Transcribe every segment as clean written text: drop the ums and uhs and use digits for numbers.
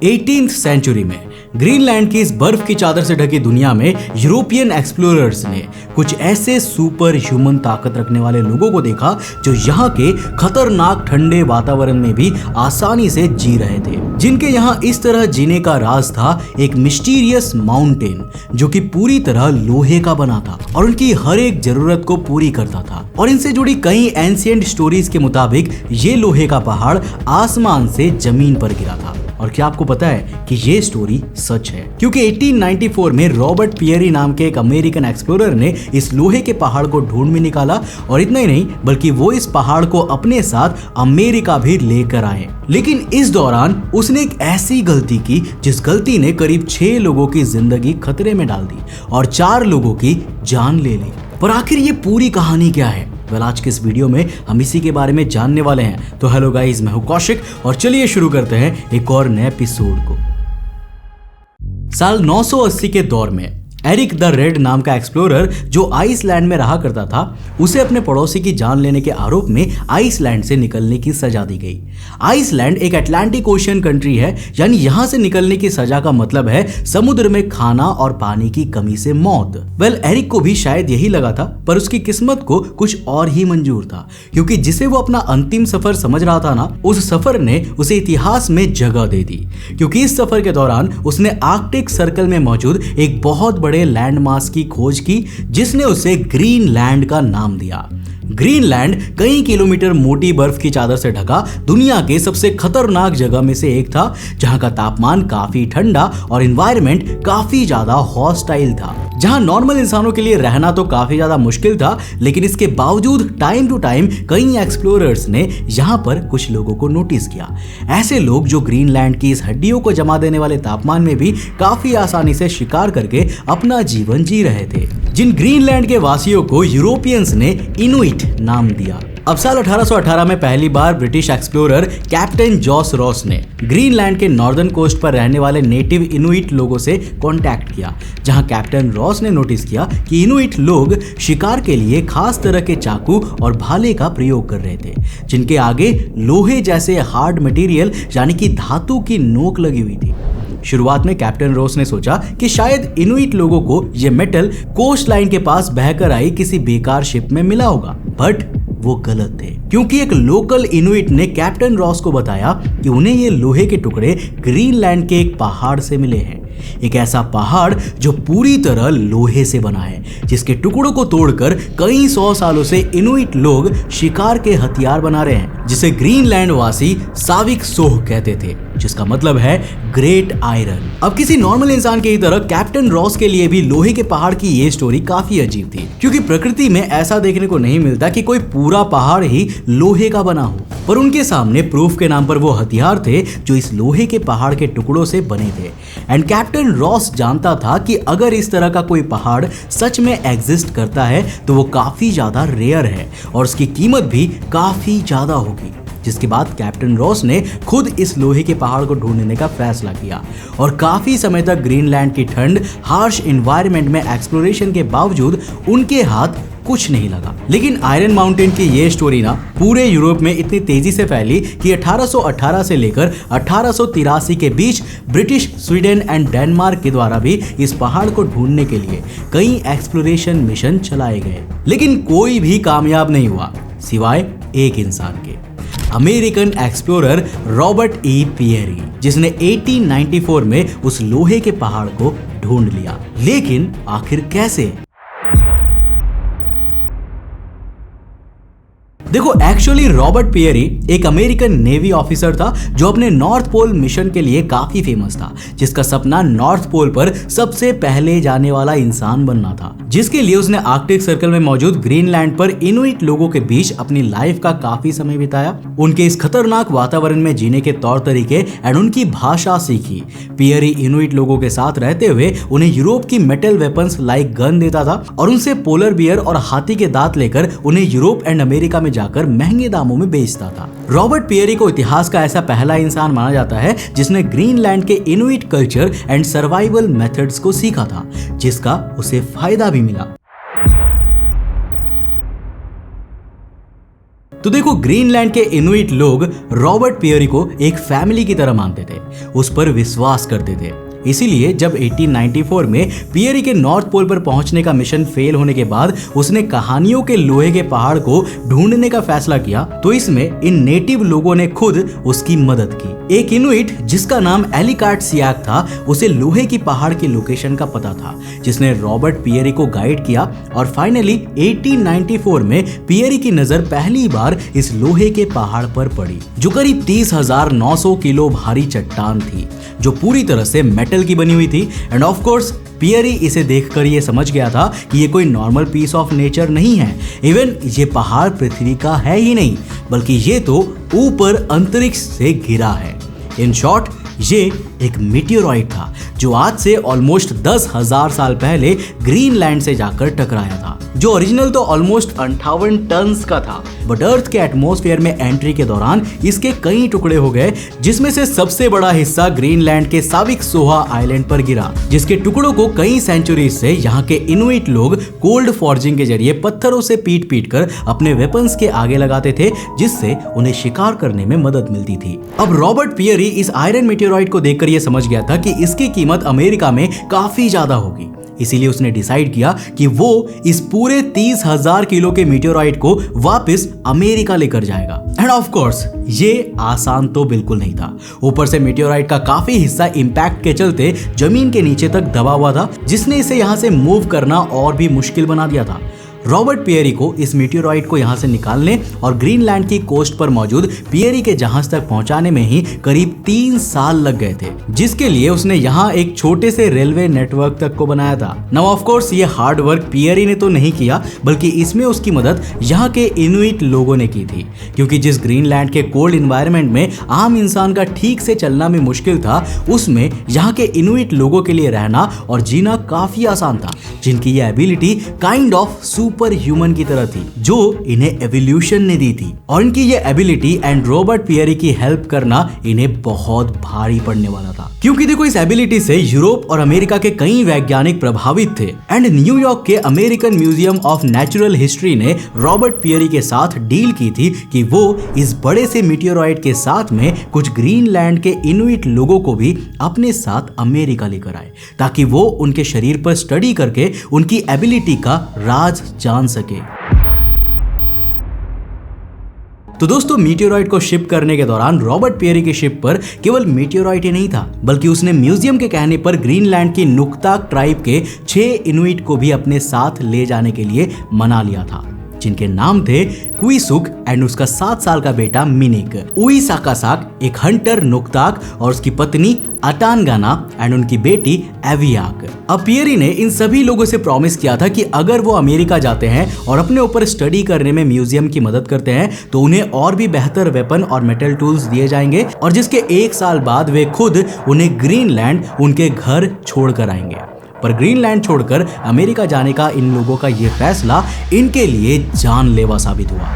18th century में Greenland की इस बर्फ की चादर से ढकी दुनिया में यूरोपियन एक्सप्लोरर्स ने कुछ ऐसे सुपर ह्यूमन ताकत रखने वाले लोगों को देखा जो यहाँ के खतरनाक ठंडे वातावरण में भी आसानी से जी रहे थे। जिनके यहाँ इस तरह जीने का राज था एक मिस्टीरियस माउंटेन जो कि पूरी तरह लोहे का बना था और उनकी हर एक जरूरत को पूरी करता था। और इनसे जुड़ी कई एंशिएंट स्टोरीज के मुताबिक ये लोहे का पहाड़ आसमान से जमीन पर गिरा था। और क्या आपको पता है कि ये स्टोरी सच है? क्योंकि 1894 में रॉबर्ट पियरी नाम के एक अमेरिकन एक्सप्लोरर ने इस लोहे के पहाड़ को ढूंढ में निकाला और इतना ही नहीं बल्कि वो इस पहाड़ को अपने साथ अमेरिका भी लेकर आए। लेकिन इस दौरान उसने एक ऐसी गलती की जिस गलती ने करीब 6 लोगों की जिंदगी खतरे में डाल दी और 4 लोगों की जान ले ली। पर आखिर ये पूरी कहानी क्या है? आज के इस वीडियो में हम इसी के बारे में जानने वाले हैं। तो हेलो गाइस, मैं हूं कौशिक और चलिए शुरू करते हैं एक और नए एपिसोड को। साल 980 के दौर में एरिक द रेड नाम का एक्सप्लोरर जो आइसलैंड में रहा करता था, उसे अपने पड़ोसी की जान लेने के आरोप में आइसलैंड से निकलने की सजा दी गई। आइसलैंड एक अटलांटिक ओशियन कंट्री है, यानी यहां से निकलने की सजा का मतलब है समुद्र में खाना और पानी की कमी से मौत। एरिक को भी शायद यही लगा था, पर उसकी किस्मत को कुछ और ही मंजूर था, क्योंकि जिसे वो अपना अंतिम सफर समझ रहा था ना, उस सफर ने उसे इतिहास में जगह दे दी। क्योंकि इस सफर के दौरान उसने आर्कटिक सर्कल में मौजूद एक बहुत बड़े लैंडमास की खोज की, जिसने उसे ग्रीनलैंड का नाम दिया। ग्रीनलैंड कई किलोमीटर मोटी बर्फ की चादर से ढका दुनिया के सबसे खतरनाक जगह में से एक था, जहां का तापमान काफी ठंडा और एनवायरनमेंट काफी ज्यादा हॉस्टाइल था, जहां नॉर्मल इंसानों के लिए रहना तो काफी ज्यादा मुश्किल था। लेकिन इसके बावजूद टाइम टू टाइम कई एक्सप्लोरर्स ने यहां पर कुछ लोगों को नोटिस किया। ऐसे लोग जो ग्रीनलैंड की इस हड्डियों को जमा देने वाले तापमान में भी काफी आसानी से शिकार करके अपना जीवन जी रहे थे, जिन ग्रीनलैंड के वासियों को यूरोपियंस ने इनुइट नाम दिया। अब साल 1818 में पहली बार British explorer captain John Ross ने ग्रीनलैंड के नॉर्दर्न कोस्ट पर रहने वाले नेटिव इनुइट लोगों से कांटेक्ट किया, जहां कैप्टन रॉस ने नोटिस किया कि इनुइट लोग शिकार के लिए खास तरह के चाकू और भाले का प्रयोग कर रहे थे, जिनके आगे लोहे जैसे हार्ड मटेरियल यानी कि धातु की नोक लगी हुई थी। शुरुआत में कैप्टन रॉस ने सोचा कि शायद इनुइट लोगों को यह मेटल कोस्ट लाइन के पास बहकर आई किसी बेकार शिप में मिला होगा, बट वो गलत थे, क्योंकि एक लोकल इनुइट ने कैप्टन रॉस को बताया कि उन्हें ये लोहे के टुकड़े ग्रीनलैंड के एक पहाड़ से मिले हैं। एक ऐसा पहाड़ जो पूरी तरह लोहे से बना है, जिसके टुकड़ों को तोड़कर कई 100 सालों से इनुइट लोग शिकार के हथियार बना रहे हैं, जिसे ग्रीनलैंड वासी साविक सोह कहते थे, जिसका मतलब है ग्रेट आयरन। अब किसी नॉर्मल इंसान की तरह कैप्टन रॉस के लिए भी लोहे के पहाड़ की ये स्टोरी काफी अजीब थी, क्योंकि प्रकृति में ऐसा देखने को नहीं मिलता कि कोई पूरा पहाड़ ही लोहे का बना हो। पर उनके सामने प्रूफ के नाम पर वो हथियार थे जो इस लोहे के पहाड़ के टुकड़ों से बने थे। एंड कैप्टन रॉस जानता था कि अगर इस तरह का कोई पहाड़ सच में एग्जिस्ट करता है तो वो काफी ज्यादा रेयर है और उसकी कीमत भी काफी ज्यादा होगी। जिसके बाद कैप्टन रॉस ने खुद इस लोहे के पहाड़ को ढूंढने का फैसला किया और काफी समय तक ग्रीनलैंड की ठंड, हार्श एनवायरनमेंट में एक्सप्लोरेशन के बावजूद उनके हाथ कुछ नहीं लगा। लेकिन आयरन माउंटेन की ये स्टोरी ना पूरे यूरोप में इतनी तेजी से फैली कि 1818 से लेकर 1883 के बीच ब्रिटिश, स्वीडन एंड डेनमार्क के द्वारा भी इस पहाड़ को ढूंढने के लिए कई एक्सप्लोरेशन मिशन चलाए गए, लेकिन कोई भी कामयाब नहीं हुआ सिवाय एक इंसान के, अमेरिकन एक्सप्लोरर रॉबर्ट ई पियरी, जिसने 1894 में उस लोहे के पहाड़ को ढूंढ लिया। लेकिन आखिर कैसे? देखो, एक्चुअली रॉबर्ट पियरी एक अमेरिकन नेवी ऑफिसर था जो अपने नॉर्थ पोल मिशन के लिए काफी फेमस था, जिसका सपना नॉर्थ पोल पर सबसे पहले जाने वाला इंसान बनना था, जिसके लिए उसने आर्कटिक सर्कल में मौजूद ग्रीनलैंड पर इनुइट लोगों के बीच अपनी लाइफ का काफी समय बिताया, उनके इस खतरनाक वातावरण में जीने के तौर तरीके एंड उनकी भाषा सीखी। पियरी इनुइट लोगों के साथ रहते हुए उन्हें यूरोप की मेटल वेपन्स लाइक गन देता था और उनसे पोलर बियर और हाथी के दांत लेकर उन्हें यूरोप एंड अमेरिका में जाकर महंगे दामों में बेचता था। रॉबर्ट पियरी को इतिहास का ऐसा पहला इंसान माना जाता है जिसने ग्रीनलैंड के Inuit culture and survival methods को सीखा था, जिसका उसे फायदा भी मिला। तो देखो, ग्रीनलैंड के इनुइट लोग रॉबर्ट पियरी को एक फैमिली की तरह मानते थे, उस पर विश्वास करते थे। इसीलिए जब 1894 में पियरी के नॉर्थ पोल पर पहुंचने का मिशन फेल होने के बाद उसने कहानियों के लोहे के पहाड़ को ढूंढने का फैसला किया, तो इसमें इन नेटिव लोगों ने खुद उसकी मदद की। एक इनुइट जिसका नाम एलिकार्ट सियाक था, उसे लोहे की पहाड़ की लोकेशन का पता था, जिसने रॉबर्ट पियरी को गाइड किया और फाइनली 1894 में पियरी की नजर पहली बार इस लोहे के पहाड़ पर पड़ी, जो करीब 30,900 किलो भारी चट्टान थी, जो पूरी तरह से मेटल की बनी हुई थी। एंड ऑफ कोर्स पियरी इसे देखकर ये समझ गया था कि ये कोई नॉर्मल पीस ऑफ नेचर नहीं है। इवन ये पहाड़ पृथ्वी का है ही नहीं, बल्कि ये तो ऊपर अंतरिक्ष से गिरा है। इन शॉर्ट, ये एक मीटियोराइट था जो आज से ऑलमोस्ट 10,000 साल पहले ग्रीनलैंड से जाकर टकराया था, जो ओरिजिनल तो ऑलमोस्ट 58 टन्स का था, बट अर्थ के एटमॉस्फेयर में एंट्री के दौरान इसके कई टुकड़े हो गए, जिसमें से सबसे बड़ा हिस्सा ग्रीनलैंड के साविकसोहा आइलैंड पर गिरा, जिसके टुकड़ों को कई सेंचुरीज से यहाँ के इनुइट लोग कोल्ड फॉर्जिंग के जरिए पत्थरों से पीट पीट कर अपने वेपन्स के आगे लगाते थे, जिससे उन्हें शिकार करने में मदद मिलती थी। अब रॉबर्ट पियरी इस आयरन मीटियोराइट को देखकर यह समझ गया था कि इसकी कीमत अमेरिका में काफी ज्यादा होगी, इसीलिए उसने डिसाइड किया कि वो इस पूरे 30,000 किलो के मीटियोराइट को वापस अमेरिका लेकर जाएगा। एंड ऑफ कोर्स ये आसान तो बिल्कुल नहीं था। ऊपर से मीटियोराइट का काफी हिस्सा इंपैक्ट के चलते जमीन के नीचे तक दबा हुआ था, जिसने इसे यहाँ से मूव करना और भी मुश्किल बना दिया था। रॉबर्ट पियरी को इस मीटियोराइट को यहाँ से निकालने और ग्रीनलैंड की कोस्ट पर मौजूद पियरी के जहाज तक पहुंचाने में ही करीब 3 साल लग गए थे, जिसके लिए उसने यहाँ एक छोटे से रेलवे नेटवर्क तक को बनाया था। नाउ ऑफ कोर्स ये हार्ड वर्क पियरी ने तो नहीं किया, बल्कि इसमें उसकी मदद यहाँ के इनुइट लोगों ने की थी, क्योंकि जिस ग्रीनलैंड के कोल्ड एनवायरनमेंट में आम इंसान का ठीक से चलना भी मुश्किल था, उसमें यहाँ के इनुइट लोगों के लिए रहना और जीना काफी आसान था, जिनकी ये ability kind of super human की तरह थी, जो इन्हें एवोल्यूशन ने दी थी। और इनकी ये एबिलिटी एंड रॉबर्ट पियरी की हेल्प करना इन्हें बहुत भारी पड़ने वाला था, क्योंकि देखो इस एबिलिटी से यूरोप और अमेरिका के कई वैज्ञानिक प्रभावित थे। एंड न्यूयॉर्क के American museum of natural history ने रॉबर्ट पियरी के साथ डील की थी कि वो इस बड़े से मीटियोराइट के साथ में कुछ ग्रीनलैंड के इनुइट लोगों को भी अपने साथ अमेरिका लेकर आए, ताकि वो उनके शरीर पर स्टडी करके उनकी एबिलिटी का राज जान सके। तो दोस्तों, मीटियोराइट को शिप करने के दौरान रॉबर्ट पियरी की शिप पर केवल मीटियोराइट ही नहीं था, बल्कि उसने म्यूजियम के कहने पर ग्रीनलैंड की नुक्ताक ट्राइब के 6 इनुइट को भी अपने साथ ले जाने के लिए मना लिया था, जिनके नाम थे क्विसुक एंड उसका 7 साल का बेटा मिनिक, उइसाकासाक एक हंटर नुक्ताक और उसकी पत्नी अटानगाना एंड उनकी बेटी एवियाक। अब पियरी ने इन सभी लोगों से प्रॉमिस किया था कि अगर वो अमेरिका जाते हैं और अपने ऊपर स्टडी करने में म्यूजियम की मदद करते हैं, तो उन्हें और भी बेहतर वेपन और मेटल टूल्स दिए जाएंगे, और जिसके 1 साल बाद वे खुद उन्हें ग्रीनलैंड उनके घर छोड़कर आएंगे। पर ग्रीनलैंड छोड़कर अमेरिका जाने का इन लोगों का यह फैसला इनके लिए जानलेवा साबित हुआ।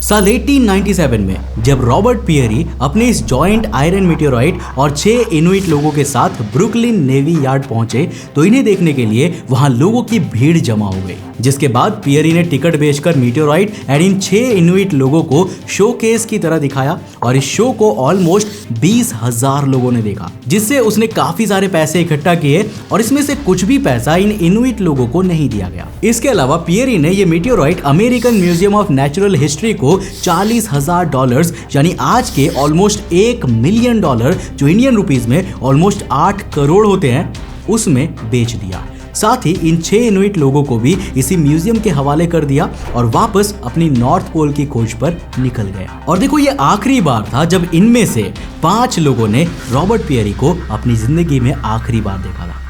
साल 1897 में जब रॉबर्ट पियरी अपने इस जॉइंट आयरन मीटियोराइट और 6 इनुइट लोगों के साथ ब्रुकलिन नेवी यार्ड पहुंचे, तो इन्हें देखने के लिए वहां लोगों की भीड़ जमा हो गई, जिसके बाद पियरी ने टिकट बेचकर मीटियोराइट एंड इन 6 इनुइट लोगों को शोकेस की तरह दिखाया, और इस शो को ऑलमोस्ट 20,000 लोगों ने देखा, जिससे उसने काफी सारे पैसे इकट्ठा किए, और इसमें से कुछ भी पैसा इन इनुइट लोगों को नहीं दिया गया। इसके अलावा पियरी ने ये meteorite American museum of natural history को $40,000 यानी आज के ऑलमोस्ट $1 मिलियन, जो इंडियन रुपीस में ऑलमोस्ट 8 करोड़ होते हैं, उसमें बेच दिया। साथ ही इन 6 इनुइट लोगों को भी इसी म्यूजियम के हवाले कर दिया और वापस अपनी नॉर्थ पोल की खोज पर निकल गए। और देखो, ये आखिरी बार था जब इनमें से 5 लोगों ने रॉबर्ट पियरी को अपनी जिंदगी में आखिरी बार देखा था।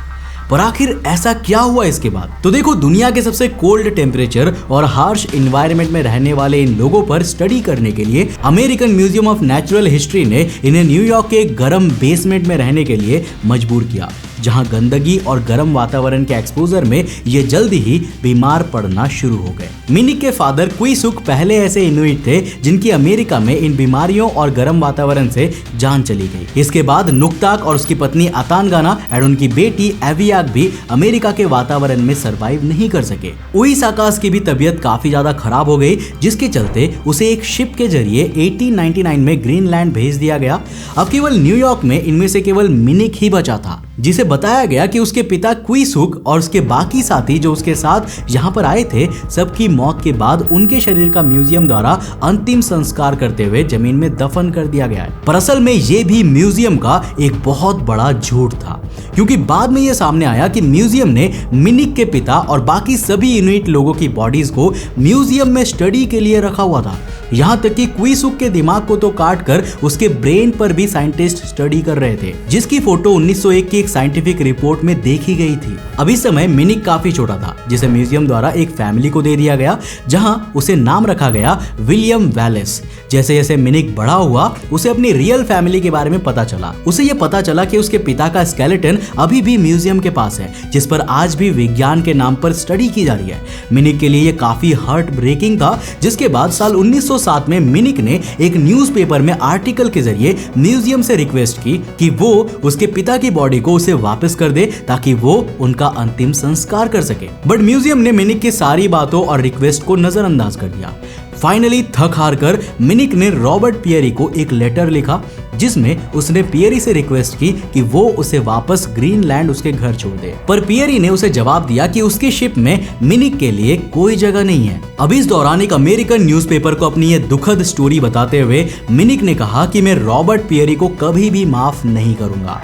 पर आखिर ऐसा क्या हुआ इसके बाद? तो देखो, दुनिया के सबसे कोल्ड टेम्परेचर और हार्श एनवायरनमेंट में रहने वाले इन लोगों पर स्टडी करने के लिए American museum of natural history ने इन्हें न्यूयॉर्क के गर्म बेसमेंट में रहने के लिए मजबूर किया, जहां गंदगी और गर्म वातावरण के एक्सपोजर में ये जल्दी ही बीमार पड़ना शुरू हो गए। मिनिक के फादर क्विसुक पहले ऐसे इनुइट थे जिनकी अमेरिका में इन बीमारियों और गर्म वातावरण से जान चली गई। इसके बाद नुकताक और उसकी पत्नी अतानगाना और उनकी बेटी एवियाक भी अमेरिका के वातावरण में सरवाइव नहीं कर सके। उइसाकास की भी तबीयत काफी ज्यादा खराब हो गई, जिसके चलते उसे एक शिप के जरिए 1899 में ग्रीनलैंड भेज दिया गया। अब केवल न्यूयॉर्क में इनमें से केवल मिनिक ही बचा था, जिसे बताया गया कि उसके पिता क्विसुक और उसके बाकी साथी जो उसके साथ यहाँ पर आए थे, सबकी मौत के बाद उनके शरीर का म्यूजियम द्वारा अंतिम संस्कार करते हुए जमीन में दफन कर दिया गया है। पर असल में ये भी म्यूजियम का एक बहुत बड़ा झूठ था, क्योंकि बाद में यह सामने आया कि म्यूजियम ने मिनिक के पिता और बाकी सभी इनुइट लोगों की बॉडीज को म्यूजियम में स्टडी के लिए रखा हुआ था। यहाँ तक कि क्विसुक के दिमाग को तो काट कर उसके ब्रेन पर भी साइंटिस्ट स्टडी कर रहे थे, जिसकी फोटो 1901 की एक साइंटिफिक रिपोर्ट में देखी गई थी। अब इस समय मिनिक काफी छोटा था, जिसे म्यूजियम द्वारा एक फैमिली को दे दिया गया, जहां उसे नाम रखा गया विलियम वैलेस। जैसे जैसे मिनिक बड़ा हुआ, उसे अपनी रियल फैमिली के बारे में पता चला। उसे ये पता चला कि उसके पिता का स्केलेटन अभी भी म्यूजियम के पास है, जिस पर आज भी विज्ञान के नाम पर स्टडी की जा रही है। मिनिक के लिए ये काफी हार्ट ब्रेकिंग था, जिसके बाद साल 1907 में मिनिक ने एक न्यूज़पेपर में आर्टिकल के जरिए म्यूजियम से रिक्वेस्ट की कि वो उसके पिता की बॉडी को उसे वापस कर दे, ताकि वो उनका अंतिम संस्कार कर सके। बट म्यूजियम ने मिनिक की सारी बातों और रिक्वेस्ट को नजरअंदाज कर दिया। फाइनली थक हार कर मिनिक ने रॉबर्ट पियरी को एक लेटर लिखा, जिसमें उसने पियरी से रिक्वेस्ट की कि वो उसे वापस ग्रीनलैंड उसके घर छोड़ दे। पर पियरी ने उसे जवाब दिया कि उसकी शिप में मिनिक के लिए कोई जगह नहीं है। अब इस दौरान एक अमेरिकन न्यूज़पेपर को अपनी ये दुखद स्टोरी बताते हुए मिनिक ने कहा कि मैं रॉबर्ट पियरी को कभी भी माफ नहीं करूंगा।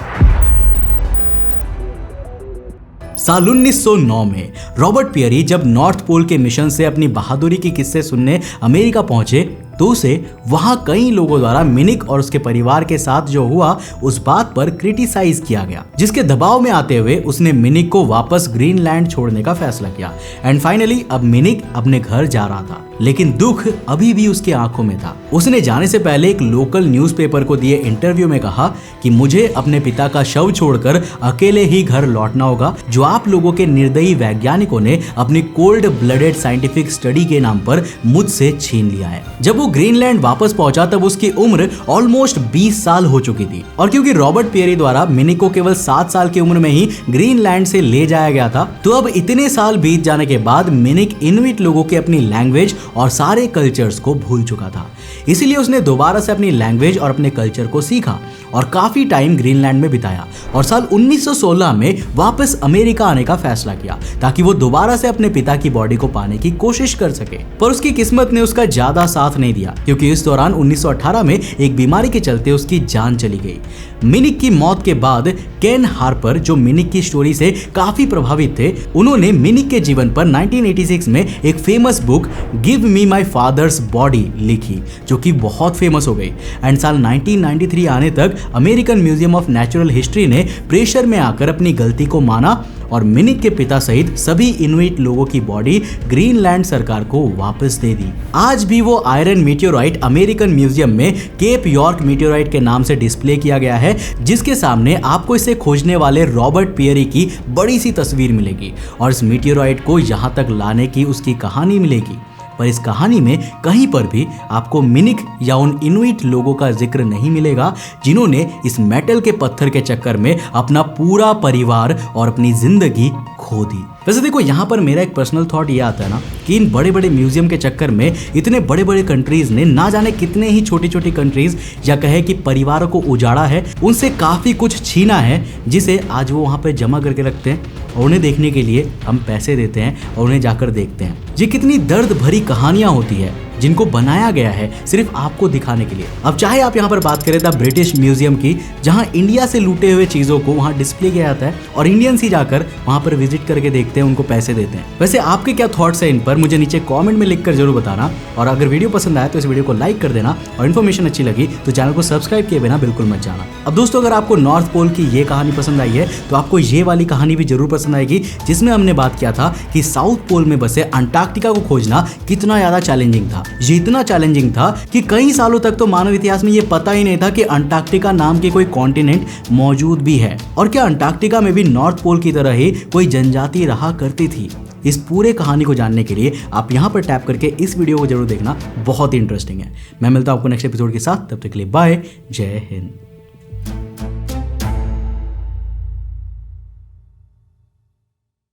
साल 1909 में रॉबर्ट पियरी जब नॉर्थ पोल के मिशन से अपनी बहादुरी के किस्से सुनने अमेरिका पहुंचे, तो उसे वहां कई लोगों द्वारा मिनिक और उसके परिवार के साथ जो हुआ उस बात पर क्रिटिसाइज किया गया, जिसके दबाव में आते हुए उसने मिनिक को वापस ग्रीनलैंड छोड़ने का फैसला किया। एंड फाइनली अब मिनिक अपने घर जा रहा था, लेकिन दुख अभी भी उसकी आंखों में था। उसने जाने से पहले एक लोकल न्यूज़पेपर को दिए इंटरव्यू में कहा कि मुझे अपने पिता का शव छोड़कर अकेले ही घर लौटना होगा, जो आप लोगों के निर्दयी वैज्ञानिकों ने अपनी कोल्ड ब्लडेड साइंटिफिक स्टडी के नाम पर मुझसे छीन लिया है। जब वो ग्रीनलैंड वापस पहुंचा तब उसकी उम्र ऑलमोस्ट 20 साल हो चुकी थी, और क्योंकि रॉबर्ट पियरी द्वारा मिनिक को केवल 7 साल की उम्र में ही ग्रीनलैंड से ले जाया गया था, तो अब इतने साल बीत जाने के बाद मिनिक इनुइट लोगों की अपनी लैंग्वेज और सारे कल्चर्स को भूल चुका था। इसीलिए उसने दोबारा से अपनी लैंग्वेज और अपने कल्चर को सीखा और काफी टाइम ग्रीनलैंड में बिताया, और साल 1916 में वापस अमेरिका आने का फैसला किया, ताकि वो दोबारा से अपने पिता की बॉडी को पाने की कोशिश कर सके। पर उसकी किस्मत ने उसका ज्यादा साथ नहीं दिया, क्योंकि इस दौरान 1918 में एक बीमारी के चलते उसकी जान चली गई। मिनिक की मौत के बाद केन हार्पर, जो मिनिक की स्टोरी से काफी प्रभावित थे, उन्होंने मिनिक के जीवन पर 1986 में एक famous book give me my father's body लिखी, जो कि बहुत फेमस हो गई। एंड साल 1993 आने तक American museum of natural history ने प्रेशर में आकर अपनी गलती को माना और मिनिक के पिता सहित सभी इनुइट लोगों की बॉडी ग्रीनलैंड सरकार को वापस दे दी। आज भी वो आयरन मीटियोराइट अमेरिकन म्यूजियम में केप यॉर्क मीटियोराइट के नाम से डिस्प्ले किया गया है, जिसके सामने आपको इसे खोजने वाले रॉबर्ट पियरी की बड़ी सी तस्वीर मिलेगी और इस मीटियोराइट को यहाँ तक लाने की उसकी कहानी मिलेगी। पर इस कहानी में कहीं पर भी आपको मिनिक या उन इनुइट लोगों का जिक्र नहीं मिलेगा, जिन्होंने इस मेटल के पत्थर के चक्कर में अपना पूरा परिवार और अपनी जिंदगी खो दी। वैसे देखो, यहाँ पर मेरा एक पर्सनल थॉट ये आता है ना कि इन बड़े बड़े म्यूजियम के चक्कर में इतने बड़े बड़े कंट्रीज ने ना जाने कितने ही छोटी छोटी कंट्रीज या कहे कि परिवारों को उजाड़ा है, उनसे काफी कुछ छीना है, जिसे आज वो वहाँ पे जमा करके रखते हैं और उन्हें देखने के लिए हम पैसे देते हैं और उन्हें जाकर देखते हैं। ये कितनी दर्द भरी कहानियां होती है जिनको बनाया गया है सिर्फ आपको दिखाने के लिए। अब चाहे आप यहाँ पर बात करें द ब्रिटिश म्यूजियम की, जहाँ इंडिया से लूटे हुए चीजों को वहाँ डिस्प्ले किया जाता है और इंडियंस ही जाकर वहाँ पर विजिट करके देखते हैं, उनको पैसे देते हैं। वैसे आपके क्या थॉट्स हैं इन पर, मुझे नीचे कॉमेंट में लिखकर जरूर बताना। और अगर वीडियो पसंद आया तो इस वीडियो को लाइक कर देना और इन्फॉर्मेशन अच्छी लगी तो चैनल को सब्सक्राइब किए बिना बिल्कुल मत जाना। अब दोस्तों, अगर आपको नॉर्थ पोल की ये कहानी पसंद आई है तो आपको ये वाली कहानी भी जरूर पसंद आएगी, जिसमें हमने बात किया था कि साउथ पोल में बसे अंटार्कटिका को खोजना कितना ज्यादा चैलेंजिंग था। ये इतना चैलेंजिंग था कि कई सालों तक तो मानव इतिहास में ये पता ही नहीं था कि अंटार्कटिका नाम की कोई कॉन्टिनेंट मौजूद भी है और क्या अंटार्कटिका में भी नॉर्थ पोल की तरह ही कोई जनजाति रहा करती थी। इस पूरे कहानी को जानने के लिए आप यहाँ पर टैप करके इस वीडियो को जरूर देखना, बहुत ही इंटरेस्टिंग है। मैं मिलता हूँ आपको नेक्स्ट एपिसोड के साथ, तब तक के लिए बाय, जय हिंद।